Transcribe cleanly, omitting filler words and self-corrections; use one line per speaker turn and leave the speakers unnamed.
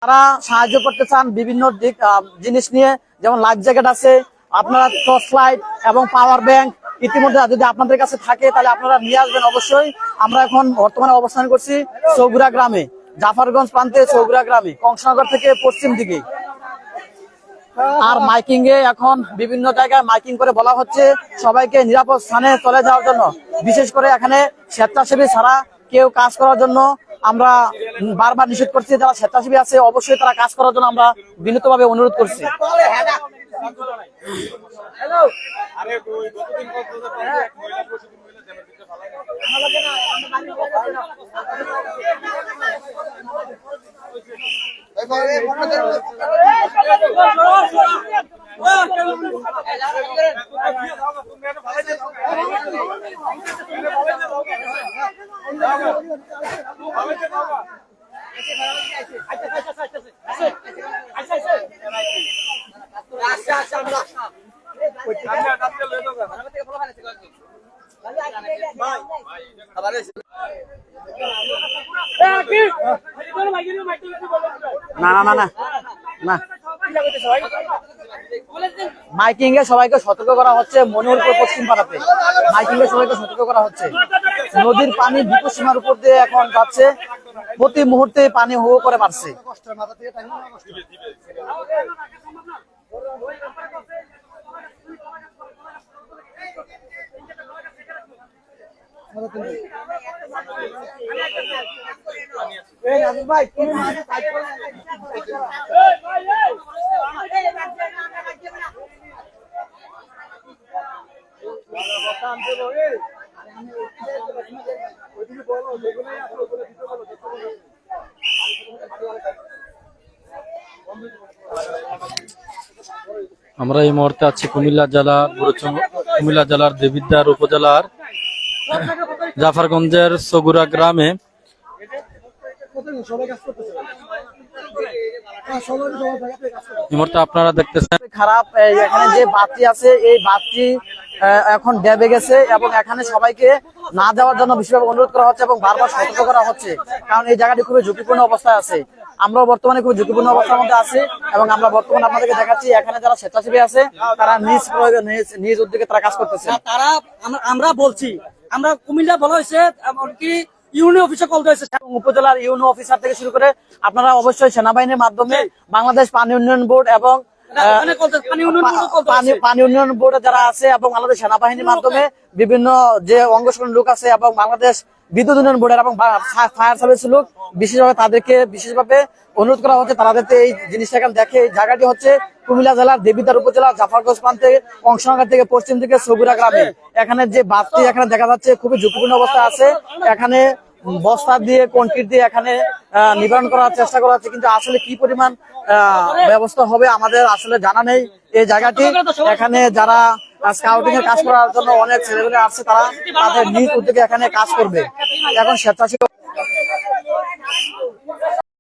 তারা সাহায্য করতে চান বিভিন্ন দিক জিনিস নিয়ে, যেমন লাইফ জ্যাকেট আছে, আপনারা টর্চ লাইট এবং পাওয়ার ব্যাংক ইতিমধ্যে যদি আপনাদের কাছে থাকে তাহলে আপনারা নিয়ে আসবেন অবশ্যই। আমরা এখন বর্তমানে অবস্থান করছি চৌগুড়া গ্রামে, জাফরগঞ্জ প্রান্তে চৌগুড়া গ্রামে, কংসনগর থেকে পশ্চিম দিকে। আর মাইকিং এ এখন বিভিন্ন জায়গায় মাইকিং করে বলা হচ্ছে সবাইকে নিরাপদ স্থানে চলে যাওয়ার জন্য। বিশেষ করে এখানে স্বেচ্ছাসেবী ছাড়া কেউ কাজ করার জন্য আমরা বারবার নিষেধ করছি। যারা স্বেচ্ছাসেবী আছে অবশ্যই তারা কাজ করার জন্য আমরা বিনীতভাবে অনুরোধ করছি। না না না না না, মাইকিং এ সবাইকে সতর্ক করা হচ্ছে। মনিরপুর পশ্চিম পাড়াতে মাইকিং এ সবাইকে সতর্ক করা হচ্ছে। নদীর পানি বিপদ সীমার উপর দিয়ে এখন যাচ্ছে, প্রতি মুহূর্তে পানি হু করে বাড়ছে।
আমরা এই মুহূর্তে আছি কুমিল্লা জেলার দেবিদ্বার উপজেলার জাফরগঞ্জের চৌগুড়া গ্রামে। এই মুহূর্তে আপনারা দেখতেছেন
খারাপ। এখানে যে বাতি আছে এই বাতি এখন ডেবে গেছে এবং এখানে সবাইকে না যাওয়ার জন্য বিশেষভাবে অনুরোধ করা হচ্ছে এবং বারবার সতর্ক করা হচ্ছে, কারণ এই জায়গাটি খুবই ঝুঁকিপূর্ণ অবস্থায় আছে। আমরাও বর্তমানে খুব ঝুঁকিপূর্ণ অবস্থার মধ্যে আছি এবং আমরা বর্তমানে আপনাদেরকে দেখাচ্ছি এখানে যারা স্বেচ্ছাসেবী আছে তারা নিজ উদ্যোগে তারা কাজ করতেছে।
তারা আমরা বলছি, আমরা কুমিল্লা বলা হয়েছে এমনকি ইউনিয়ন অফিসে কল দিয়েছে,
উপজেলার ইউনো অফিসার থেকে শুরু করে আপনারা অবশ্যই সেনাবাহিনীর মাধ্যমে বাংলাদেশ পানি উন্নয়ন বোর্ড এবং পানি উন্নয়ন বোর্ডে যারা আছে এবং বাংলাদেশ সেনাবাহিনীর মাধ্যমে বিভিন্ন যে অঙ্গসংগঠনের লোক আছে এবং বাংলাদেশ বিদ্যুৎ উন্নয়ন বোর্ডের এবং ফায়ার সার্ভিস লোক বিশেষভাবে তাদেরকে বিশেষভাবে অনুরোধ করা হচ্ছে তারা যাতে এই জিনিসটা এখানে দেখে। এই জায়গাটি হচ্ছে কুমিল্লা জেলার দেবিদ্বার উপজেলার জাফরগঞ্জ প্রান্তে কংসনগর থেকে পশ্চিম দিকে চৌগুড়া গ্রামে। এখানে যে বাঁধটি এখানে দেখা যাচ্ছে খুবই ঝুঁকিপূর্ণ অবস্থা আছে। এখানে বস্তা দিয়ে কংক্রিট দিয়ে এখানে নিবারণ করার চেষ্টা করা হচ্ছে, কিন্তু আসলে কি পরিমাণ ব্যবস্থা হবে আমাদের আসলে জানা নেই। এই জায়গাটি এখানে যারা স্কাউটিং এর কাজ করার জন্য অনেক ছেলেমেয়ে আছে, তারা তাদের নিজ উদ্যোগে এখানে কাজ করবে। এখন স্বেচ্ছাসেবী